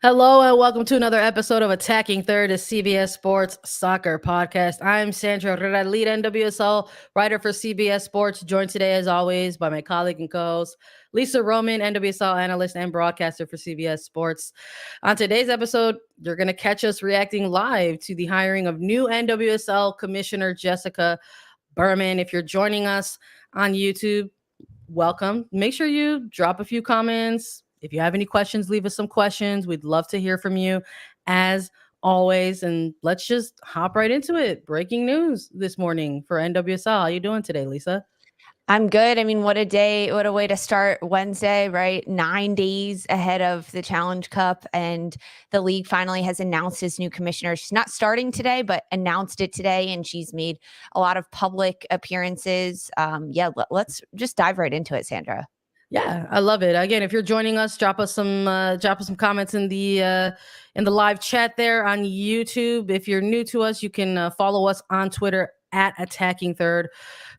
Hello and welcome to another episode of Attacking Third, a CBS Sports soccer podcast. I'm Sandra Herrera, lead NWSL writer for CBS Sports, joined today as always by my colleague and co-host Lisa Roman, NWSL analyst and broadcaster for CBS Sports. On today's episode, you're going to catch us reacting live to the hiring of new NWSL Commissioner Jessica Berman. If you're joining us on YouTube, welcome. Make sure you drop a few comments. If you have any questions, leave us some questions. We'd love to hear from you as always. And let's just hop right into it. Breaking news this morning for NWSL. How you doing today, Lisa? I'm good. I mean, what a day, what a way to start Wednesday, right? 9 days ahead of the Challenge Cup, and the league finally has announced its new commissioner. She's not starting today, but announced it today, and she's made a lot of public appearances. Let's just dive right into it, Sandra. Yeah, I love it. Again, if you're joining us, drop us some comments in the live chat there on YouTube. If you're new to us, you can follow us on Twitter at Attacking Third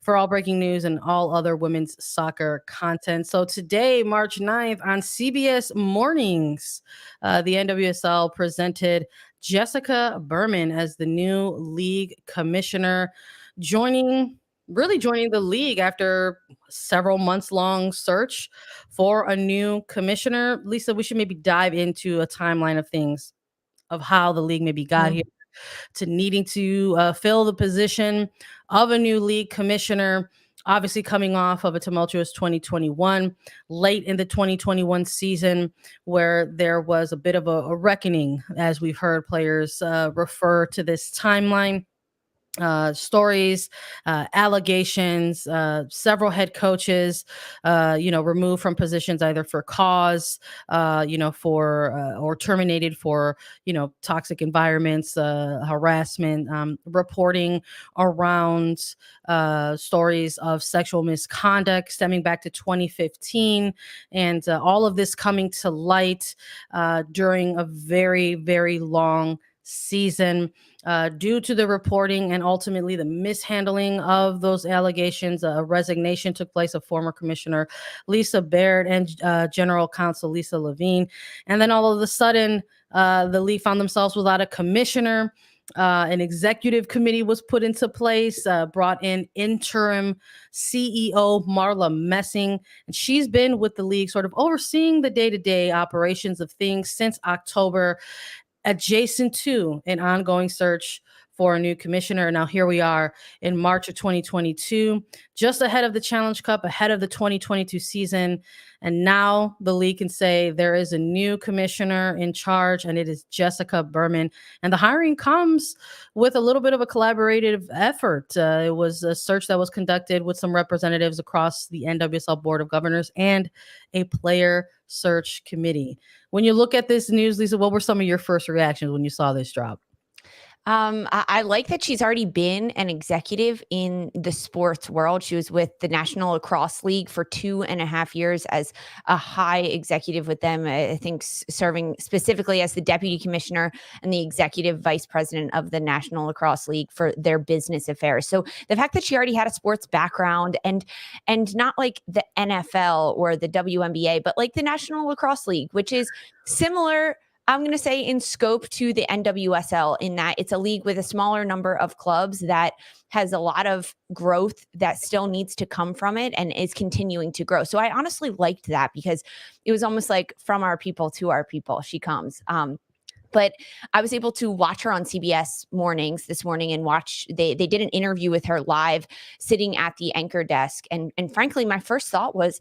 for all breaking news and all other women's soccer content. So today, March 9th, on CBS Mornings, the NWSL presented Jessica Berman as the new league commissioner, joining the league after several months long search for a new commissioner. Lisa, we should maybe dive into a timeline of things, of how the league maybe got here to needing to fill the position of a new league commissioner. Obviously, coming off of a tumultuous 2021, late in the 2021 season, where there was a bit of a reckoning, as we've heard players refer to this timeline. Stories, allegations, several head coaches, removed from positions either for cause, or terminated for, toxic environments, harassment, reporting around stories of sexual misconduct stemming back to 2015. And all of this coming to light during a very, very long season. Due to the reporting and ultimately the mishandling of those allegations, a resignation took place of former Commissioner Lisa Baird and General Counsel Lisa Levine. And then all of a sudden, the league found themselves without a commissioner. An executive committee was put into place, brought in interim CEO Marla Messing, and she's been with the league sort of overseeing the day-to-day operations of things since October, adjacent to an ongoing search for a new commissioner. Now, here we are in March of 2022, just ahead of the Challenge Cup, ahead of the 2022 season. And now the league can say there is a new commissioner in charge, and it is Jessica Berman. And the hiring comes with a little bit of a collaborative effort. It was a search that was conducted with some representatives across the NWSL Board of Governors and a player search committee. When you look at this news, Lisa, what were some of your first reactions when you saw this drop? I like that she's already been an executive in the sports world. She was with the National Lacrosse League for 2.5 years as a high executive with them, I think serving specifically as the deputy commissioner and the executive vice president of the National Lacrosse League for their business affairs. So the fact that she already had a sports background and not like the NFL or the WNBA, but like the National Lacrosse League, which is similar, I'm going to say, in scope to the NWSL, in that it's a league with a smaller number of clubs that has a lot of growth that still needs to come from it and is continuing to grow. So I honestly liked that because it was almost like from our people to our people she comes. But I was able to watch her on CBS Mornings this morning and watch, they did an interview with her live sitting at the anchor desk. And frankly, my first thought was,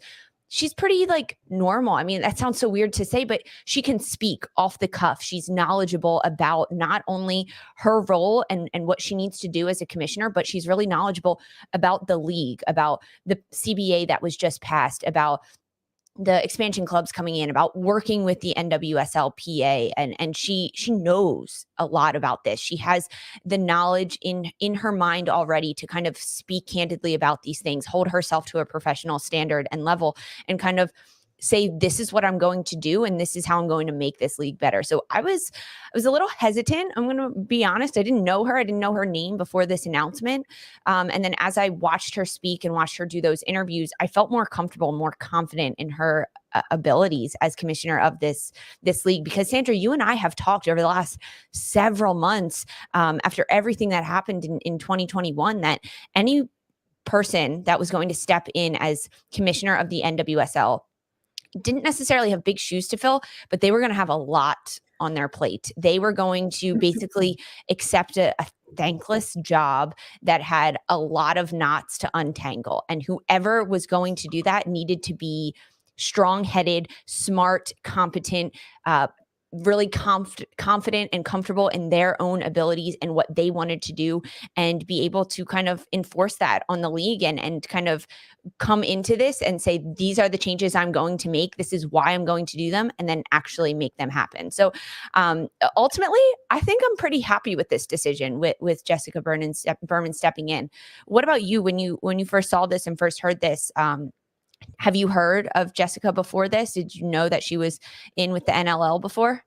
she's pretty like normal. I mean, that sounds so weird to say, but she can speak off the cuff. She's knowledgeable about not only her role and what she needs to do as a commissioner, but she's really knowledgeable about the league, about the CBA that was just passed, about the expansion clubs coming in, about working with the NWSLPA, and she knows a lot about this. She has the knowledge in her mind already to kind of speak candidly about these things, hold herself to a professional standard and level, and kind of say, this is what I'm going to do, and this is how I'm going to make this league better. So I was a little hesitant. I'm going to be honest. I didn't know her. I didn't know her name before this announcement. And then as I watched her speak and watched her do those interviews, I felt more comfortable, more confident in her abilities as commissioner of this league. Because Sandra, you and I have talked over the last several months after everything that happened in 2021, that any person that was going to step in as commissioner of the NWSL didn't necessarily have big shoes to fill, but they were going to have a lot on their plate. They were going to basically accept a thankless job that had a lot of knots to untangle. And whoever was going to do that needed to be strong-headed, smart, competent, really confident and comfortable in their own abilities and what they wanted to do, and be able to kind of enforce that on the league and kind of come into this and say, these are the changes I'm going to make. This is why I'm going to do them, and then actually make them happen. So ultimately, I think I'm pretty happy with this decision with Jessica Berman stepping in. What about you? When you first saw this and first heard this, have you heard of Jessica before this? Did you know that she was in with the NLL before?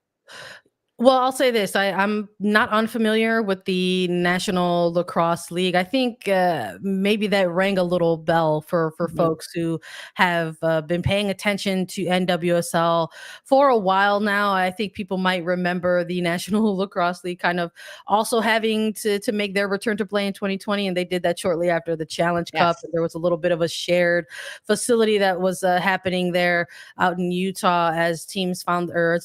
Well, I'll say this. I'm not unfamiliar with the National Lacrosse League. I think maybe that rang a little bell for folks who have been paying attention to NWSL for a while now. I think people might remember the National Lacrosse League kind of also having to make their return to play in 2020, and they did that shortly after the Challenge Cup. There was a little bit of a shared facility that was happening there out in Utah as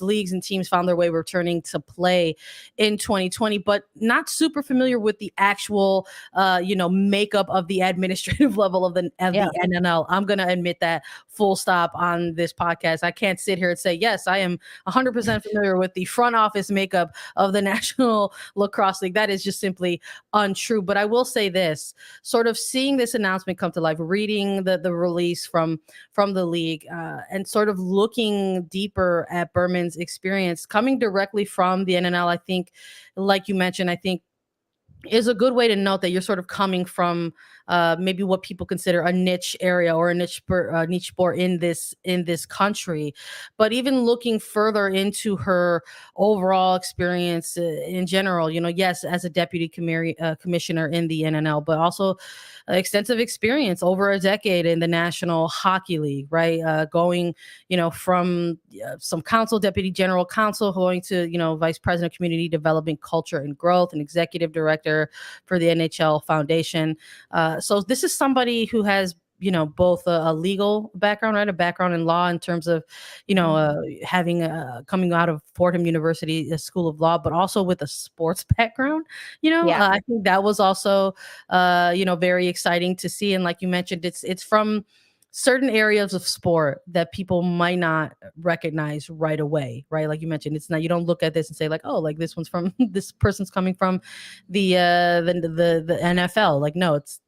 leagues and teams found their way returning to play in 2020, but not super familiar with the actual, makeup of the administrative level of the NNL. I'm going to admit that, full stop, on this podcast. I can't sit here and say, yes, I am 100% familiar with the front office makeup of the National Lacrosse League. That is just simply untrue. But I will say this, sort of seeing this announcement come to life, reading the release from the league, and sort of looking deeper at Berman's experience coming directly from the NNL, I think, like you mentioned, I think is a good way to note that you're sort of coming from maybe what people consider a niche area or a niche sport in this country. But even looking further into her overall experience in general, yes, as a deputy commissioner in the NNL, but also extensive experience over a decade in the National Hockey League, right? Going, from some deputy general counsel, going to, vice president of community development, culture and growth, and executive director for the NHL Foundation. So this is somebody who has, both a legal background, right? A background in law in terms of, having coming out of Fordham University School of Law, but also with a sports background. I think that was also, very exciting to see. And like you mentioned, it's from certain areas of sport that people might not recognize right away, right? Like you mentioned, it's not, you don't look at this and say like, oh, like this one's from this person's coming from the NFL. Like, no, it's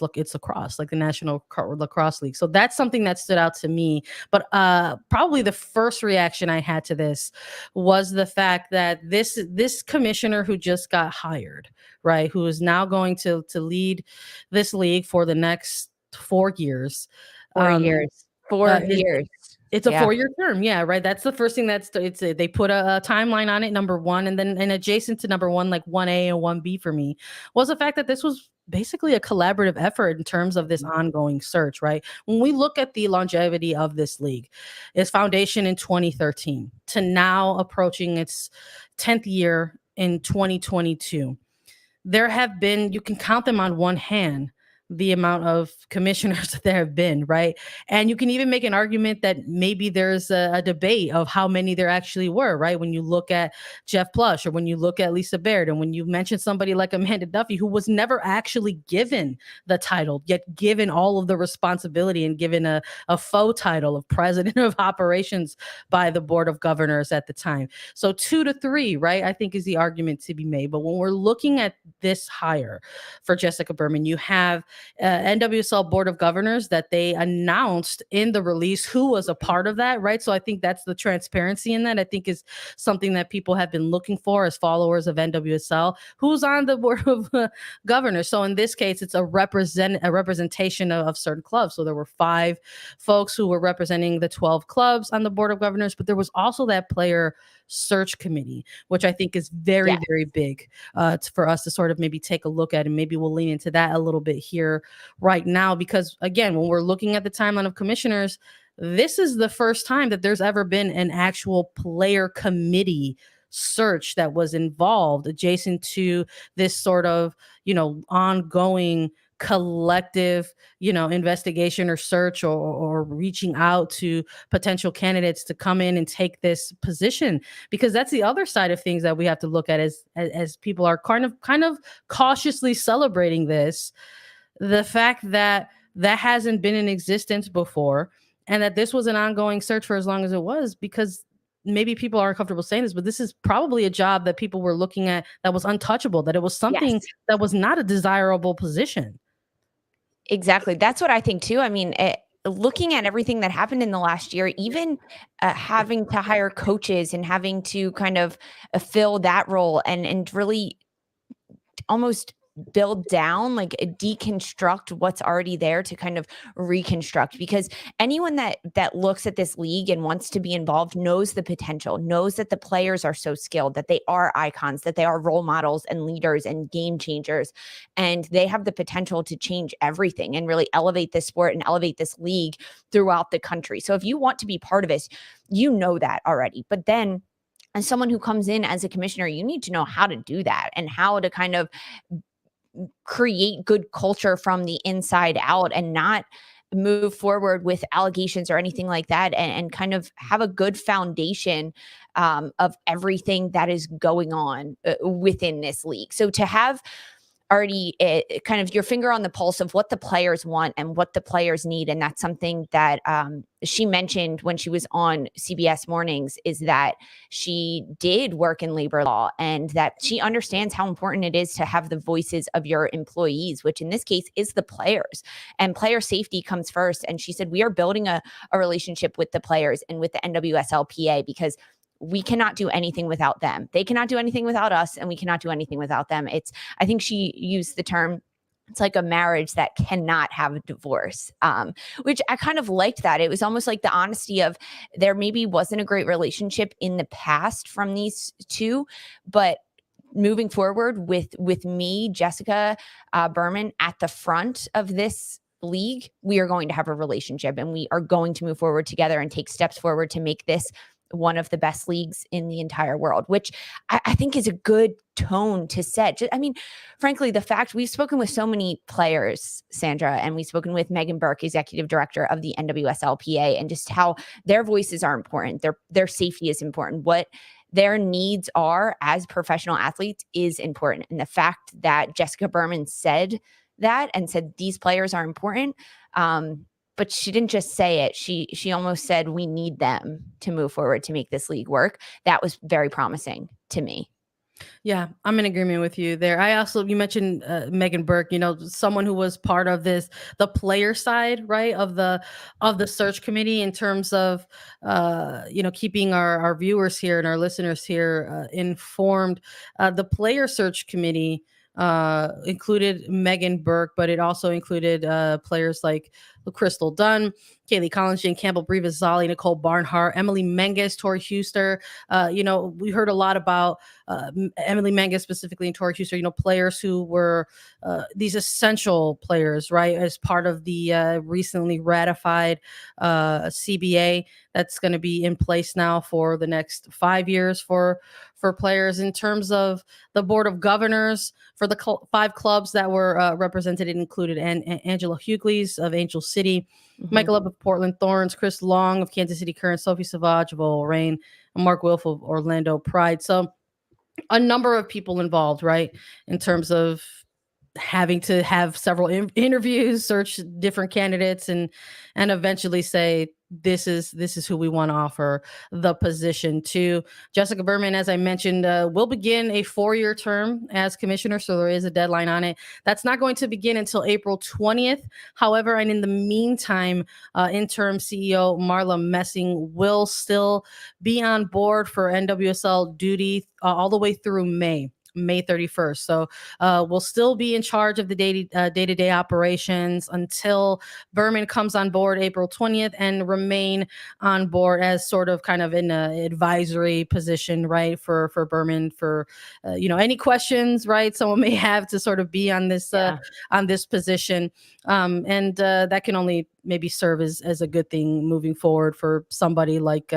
lacrosse, like the National Lacrosse League. So that's something that stood out to me. But probably the first reaction I had to this was the fact that this commissioner who just got hired, right, who is now going to lead this league for the next 4 years. 4 years. 4 years. It's a 4-year term. Yeah, right. That's the first thing they put a timeline on it, number one. And then adjacent to number one, like 1A and 1B for me, was the fact that this was basically a collaborative effort in terms of this ongoing search, right? When we look at the longevity of this league, its foundation in 2013 to now approaching its 10th year in 2022, there have been, you can count them on one hand, the amount of commissioners that there have been, right? And you can even make an argument that maybe there's a debate of how many there actually were, right? When you look at Jeff Plush, or when you look at Lisa Baird, and when you mention somebody like Amanda Duffy, who was never actually given the title, yet given all of the responsibility and given a faux title of president of operations by the Board of Governors at the time. So 2 to 3, right, I think is the argument to be made. But when we're looking at this hire for Jessica Berman, you have NWSL Board of Governors that they announced in the release who was a part of that, right? So I think that's the transparency in that. I think is something that people have been looking for as followers of NWSL. Who's on the Board of Governors? So in this case, it's a representation of certain clubs. So there were 5 folks who were representing the 12 clubs on the Board of Governors, but there was also that player search committee, which I think is very, very big for us to sort of maybe take a look at. And maybe we'll lean into that a little bit here right now, because again, when we're looking at the timeline of commissioners, this is the first time that there's ever been an actual player committee search that was involved adjacent to this sort of, ongoing collective, investigation or search or reaching out to potential candidates to come in and take this position. Because that's the other side of things that we have to look at as people are kind of cautiously celebrating this, the fact that hasn't been in existence before, and that this was an ongoing search for as long as it was, because maybe people aren't comfortable saying this, but this is probably a job that people were looking at that was untouchable, that it was something that was not a desirable position. Exactly. That's what I think too. I mean, looking at everything that happened in the last year, even having to hire coaches and having to kind of fill that role and really almost build down, like deconstruct what's already there to kind of reconstruct, because anyone that looks at this league and wants to be involved knows the potential, knows that the players are so skilled, that they are icons, that they are role models and leaders and game changers, and they have the potential to change everything and really elevate this sport and elevate this league throughout the country. So if you want to be part of it, you know that already. But then as someone who comes in as a commissioner, you need to know how to do that and how to kind of create good culture from the inside out, and not move forward with allegations or anything like that, and kind of have a good foundation of everything that is going on within this league. So to have already kind of your finger on the pulse of what the players want and what the players need. And that's something that she mentioned when she was on CBS Mornings, is that she did work in labor law and that she understands how important it is to have the voices of your employees, which in this case is the players, and player safety comes first. And she said, we are building a relationship with the players and with the NWSLPA, because we cannot do anything without them. They cannot do anything without us, and we cannot do anything without them. I think she used the term, it's like a marriage that cannot have a divorce, which I kind of liked that. It was almost like the honesty of, there maybe wasn't a great relationship in the past from these two, but moving forward with me, Jessica Berman, at the front of this league, we are going to have a relationship, and we are going to move forward together and take steps forward to make this one of the best leagues in the entire world, which I think is a good tone to set. I mean, frankly, the fact we've spoken with so many players, Sandra, and we've spoken with Megan Burke, executive director of the NWSLPA, and just how their voices are important. Their safety is important. What their needs are as professional athletes is important. And the fact that Jessica Berman said that and said these players are important, but she didn't just say it. She almost said, we need them to move forward to make this league work. That was very promising to me. Yeah, I'm in agreement with you there. You mentioned Megan Burke, someone who was part of the player side, right, of the search committee, in terms of, keeping our viewers here and our listeners here informed. The player search committee included Megan Burke, but it also included players like Crystal Dunn, Kaylee Collins, Jane Campbell, Breva Zali, Nicole Barnhart, Emily Menges, Tori Huster. We heard a lot about Emily Menges specifically, and Tori Huster, players who were these essential players, right, as part of the recently ratified CBA that's going to be in place now for the next 5 years for players. In terms of the Board of Governors for the 5 clubs that were represented, it included Angela Hugleys of Angel City, Michael Up of Portland Thorns, Chris Long of Kansas City Current, Sophie Savage of Lorraine, and Mark Wilf of Orlando Pride. So a number of people involved, right, in terms of having to have several interviews, search different candidates, and eventually say this is who we want to offer the position to. Jessica Berman, as I mentioned, will begin a 4-year term as commissioner, so there is a deadline on it. That's not going to begin until April 20th. However, and in the meantime, interim CEO Marla Messing will still be on board for NWSL duty all the way through May 31st. So we'll still be in charge of the day-to-day operations until Berman comes on board April 20th, and remain on board as sort of kind of in an advisory position, right, for Berman for any questions, right, someone may have to sort of be on this position, and that can only maybe serve as a good thing moving forward for somebody like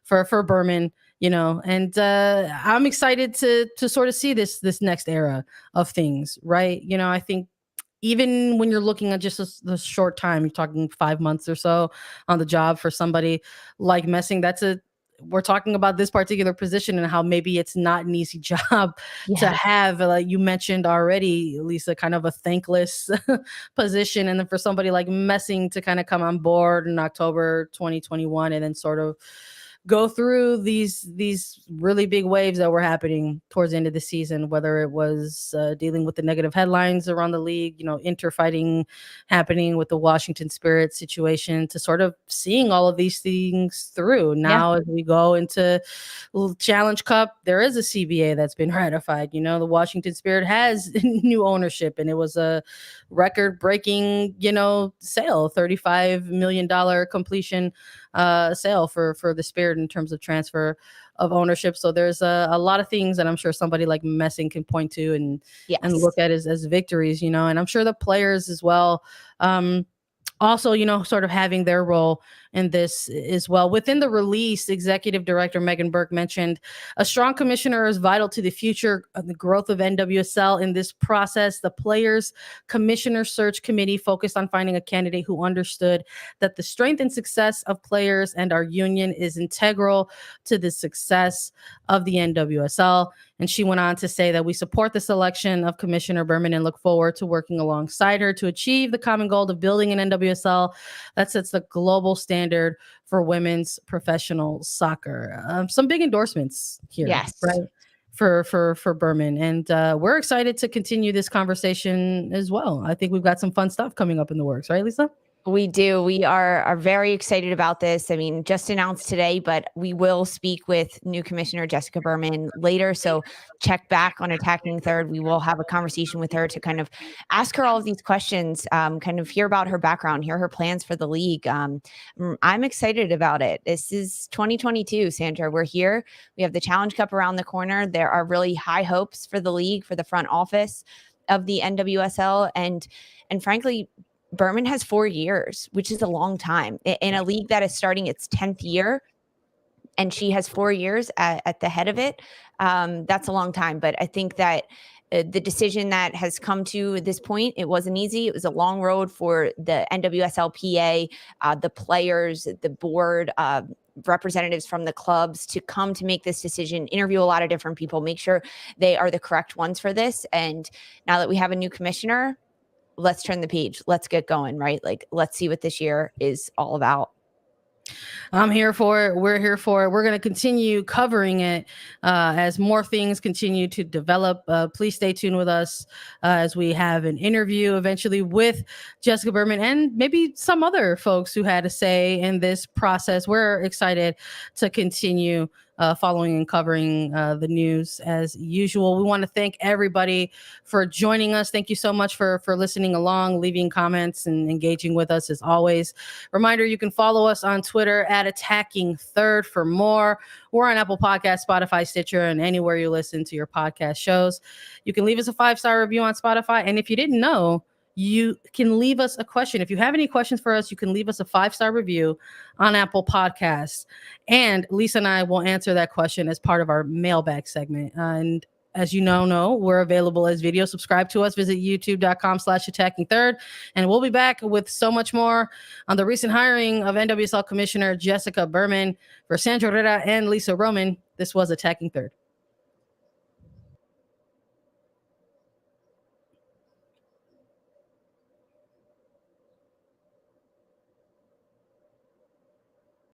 for Berman. And I'm excited to sort of see this next era of things, right? I think even when you're looking at just the short time, you're talking 5 months or so on the job for somebody like Messing. We're talking about this particular position and how maybe it's not an easy job to have. Like you mentioned already, Lisa, kind of a thankless position. And then for somebody like Messing to kind of come on board in October 2021 and then sort of go through these really big waves that were happening towards the end of the season, whether it was dealing with the negative headlines around the league, interfighting happening with the Washington Spirit situation, to sort of seeing all of these things through. Now, as we go into Challenge Cup, there is a CBA that's been ratified. The Washington Spirit has new ownership, and it was a record-breaking, sale, $35 million completion sale for the Spirit in terms of transfer of ownership. So there's a lot of things that I'm sure somebody like Messing can point to and look at as victories, and I'm sure the players as well. Also, sort of having their role in this as well. Within the release, Executive Director Megan Burke mentioned a strong commissioner is vital to the future of the growth of NWSL. In this process, the Players Commissioner Search Committee focused on finding a candidate who understood that the strength and success of players and our union is integral to the success of the NWSL. And she went on to say that we support the selection of Commissioner Berman and look forward to working alongside her to achieve the common goal of building an NWSL that sets the global standard for women's professional soccer. Some big endorsements here, right, for Berman. And we're excited to continue this conversation as well. I think we've got some fun stuff coming up in the works, right, Lisa? We do. We are very excited about this. I mean, just announced today, but we will speak with new Commissioner Jessica Berman later. So check back on Attacking Third. We will have a conversation with her to kind of ask her all of these questions, kind of hear about her background, hear her plans for the league. I'm excited about it. This is 2022, Sandra. We're here. We have the Challenge Cup around the corner. There are really high hopes for the league, for the front office of the NWSL. And frankly, Berman has 4 years, which is a long time in a league that is starting its 10th year. And she has 4 years at the head of it. That's a long time. But I think that the decision that has come to this point, it wasn't easy. It was a long road for the NWSLPA, the players, the board, representatives from the clubs to come to make this decision, interview a lot of different people, make sure they are the correct ones for this. And now that we have a new commissioner, let's turn the page. Let's get going, right? Like, let's see what this year is all about. I'm here for it. We're here for it. We're going to continue covering it as more things continue to develop. Please stay tuned with us as we have an interview eventually with Jessica Berman and maybe some other folks who had a say in this process. We're excited to continue following and covering the news as usual. We want to thank everybody for joining us. Thank you so much for listening along, leaving comments, and engaging with us as always. Reminder, you can follow us on Twitter at Attacking Third for more. We're on Apple Podcasts, Spotify, Stitcher, and anywhere you listen to your podcast shows. You can leave us a 5-star review on Spotify. And if you didn't know, you can leave us a question. If you have any questions for us, you can leave us a 5-star review on Apple Podcasts. And Lisa and I will answer that question as part of our mailbag segment. And as you know, we're available as video. Subscribe to us. Visit youtube.com/Attacking Third. And we'll be back with so much more on the recent hiring of NWSL Commissioner Jessica Berman. For Sandra Herrera and Lisa Roman, this was Attacking Third.